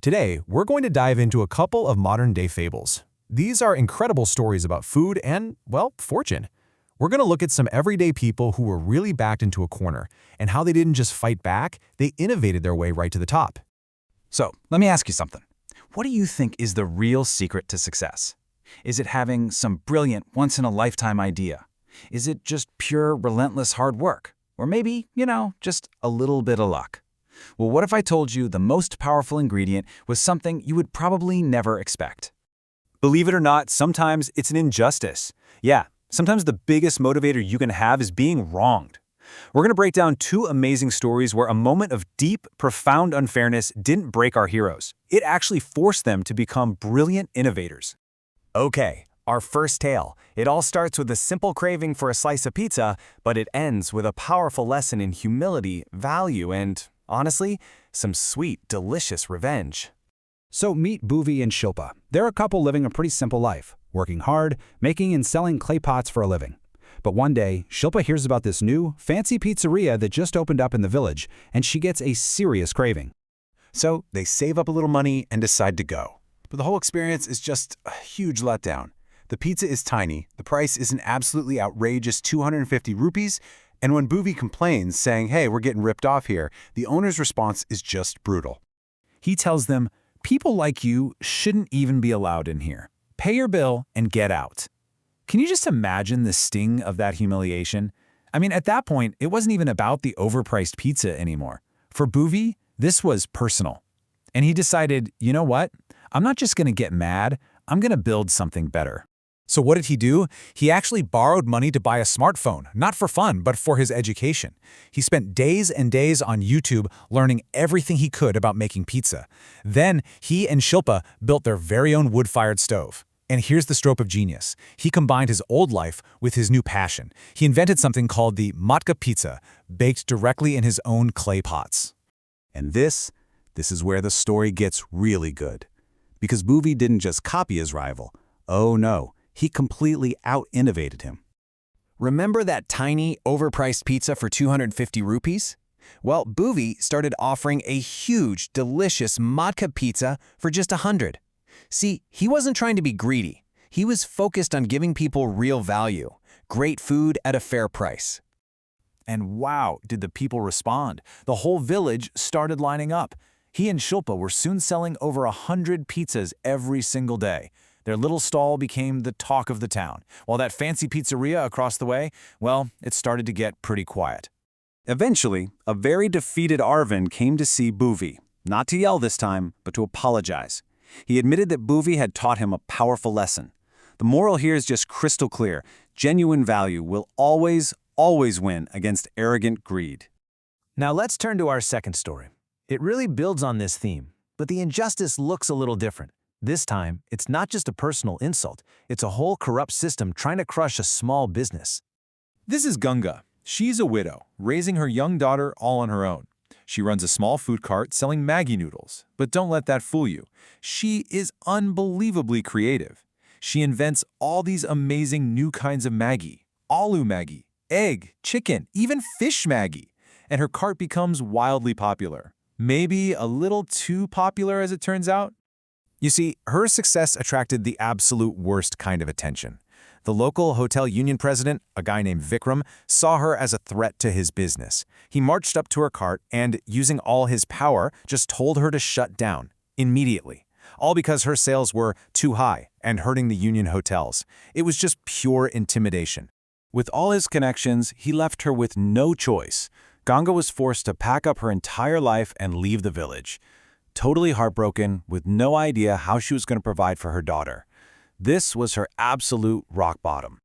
Today, we're going to dive into a couple of modern-day fables. These are incredible stories about food and, well, fortune. We're going to look at some everyday people who were really backed into a corner, and how they didn't just fight back, they innovated their way right to the top. So, let me ask you something. What do you think is the real secret to success? Is it having some brilliant, once-in-a-lifetime idea? Is it just pure, relentless hard work? Or maybe, just a little bit of luck? Well, what if I told you the most powerful ingredient was something you would probably never expect? Believe it or not, sometimes it's an injustice. Yeah, sometimes the biggest motivator you can have is being wronged. We're going to break down two amazing stories where a moment of deep, profound unfairness didn't break our heroes. It actually forced them to become brilliant innovators. Okay, our first tale. It all starts with a simple craving for a slice of pizza, but it ends with a powerful lesson in humility, value, and, honestly, some sweet, delicious revenge. So meet Bhuvi and Shilpa. They're a couple living a pretty simple life, working hard, making and selling clay pots for a living. But one day, Shilpa hears about this new, fancy pizzeria that just opened up in the village, and she gets a serious craving. So they save up a little money and decide to go. But the whole experience is just a huge letdown. The pizza is tiny, the price is an absolutely outrageous 250 rupees, and when Bhuvi complains, saying, "Hey, we're getting ripped off here," the owner's response is just brutal. He tells them, "People like you shouldn't even be allowed in here. Pay your bill and get out." Can you just imagine the sting of that humiliation? I mean, at that point, it wasn't even about the overpriced pizza anymore. For Bhuvi, this was personal. And he decided, you know what? I'm not just going to get mad, I'm going to build something better. So what did he do? He actually borrowed money to buy a smartphone, not for fun, but for his education. He spent days and days on YouTube learning everything he could about making pizza. Then he and Shilpa built their very own wood-fired stove. And here's the stroke of genius. He combined his old life with his new passion. He invented something called the matka pizza, baked directly in his own clay pots. And this is where the story gets really good. Because Bhuvi didn't just copy his rival. Oh no. He completely out-innovated him. Remember that tiny, overpriced pizza for 250 rupees? Well, Bhuvi started offering a huge, delicious matka pizza for just 100. See, he wasn't trying to be greedy. He was focused on giving people real value, great food at a fair price. And wow, did the people respond. The whole village started lining up. He and Shilpa were soon selling over 100 pizzas every single day. Their little stall became the talk of the town, while that fancy pizzeria across the way, well, it started to get pretty quiet. Eventually, a very defeated Arvind came to see Bhuvi, not to yell this time, but to apologize. He admitted that Bhuvi had taught him a powerful lesson. The moral here is just crystal clear. Genuine value will always, always win against arrogant greed. Now let's turn to our second story. It really builds on this theme, but the injustice looks a little different. This time, it's not just a personal insult, it's a whole corrupt system trying to crush a small business. This is Ganga. She's a widow, raising her young daughter all on her own. She runs a small food cart selling Maggi noodles. But don't let that fool you. She is unbelievably creative. She invents all these amazing new kinds of Maggi. Aloo Maggi, egg, chicken, even fish Maggi. And her cart becomes wildly popular. Maybe a little too popular as it turns out. You see, her success attracted the absolute worst kind of attention. The local hotel union president, a guy named Vikram, saw her as a threat to his business. He marched up to her cart and, using all his power, just told her to shut down, immediately. All because her sales were too high and hurting the union hotels. It was just pure intimidation. With all his connections, he left her with no choice. Ganga was forced to pack up her entire life and leave the village. Totally heartbroken, with no idea how she was going to provide for her daughter. This was her absolute rock bottom.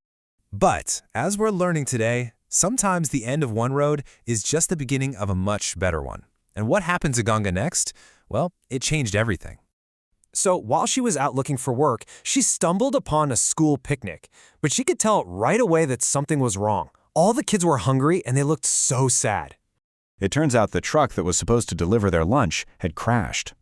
But, as we're learning today, sometimes the end of one road is just the beginning of a much better one. And what happened to Ganga next? Well, it changed everything. So while she was out looking for work, she stumbled upon a school picnic. But she could tell right away that something was wrong. All the kids were hungry and they looked so sad. It turns out the truck that was supposed to deliver their lunch had crashed.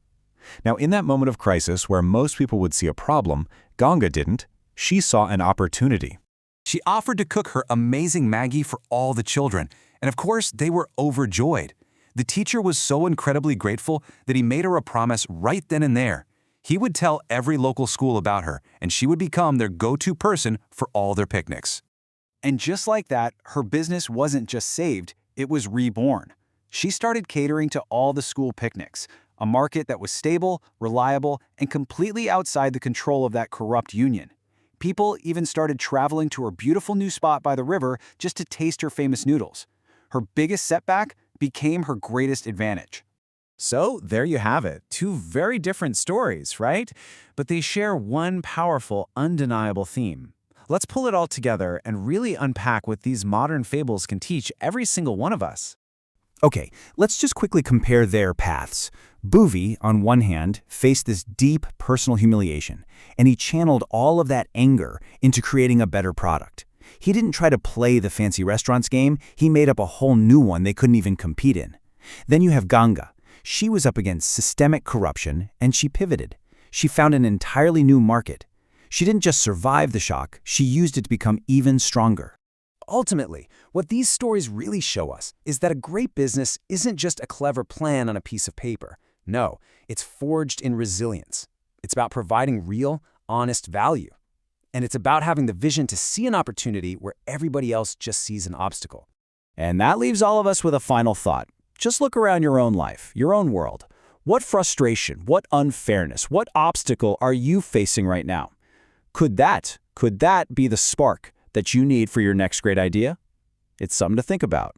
Now, in that moment of crisis where most people would see a problem, Ganga didn't. She saw an opportunity. She offered to cook her amazing Maggi for all the children, and of course, they were overjoyed. The teacher was so incredibly grateful that he made her a promise right then and there. He would tell every local school about her, and she would become their go-to person for all their picnics. And just like that, her business wasn't just saved, it was reborn. She started catering to all the school picnics, a market that was stable, reliable, and completely outside the control of that corrupt union. People even started traveling to her beautiful new spot by the river just to taste her famous noodles. Her biggest setback became her greatest advantage. So there you have it, two very different stories, right? But they share one powerful, undeniable theme. Let's pull it all together and really unpack what these modern fables can teach every single one of us. Okay, let's just quickly compare their paths. Boovie, on one hand, faced this deep personal humiliation, and he channeled all of that anger into creating a better product. He didn't try to play the fancy restaurants game, he made up a whole new one they couldn't even compete in. Then you have Ganga. She was up against systemic corruption, and she pivoted. She found an entirely new market. She didn't just survive the shock, she used it to become even stronger. Ultimately, what these stories really show us is that a great business isn't just a clever plan on a piece of paper. No, it's forged in resilience. It's about providing real, honest value. And it's about having the vision to see an opportunity where everybody else just sees an obstacle. And that leaves all of us with a final thought. Just look around your own life, your own world. What frustration, what unfairness, what obstacle are you facing right now? Could that be the spark that you need for your next great idea? It's something to think about.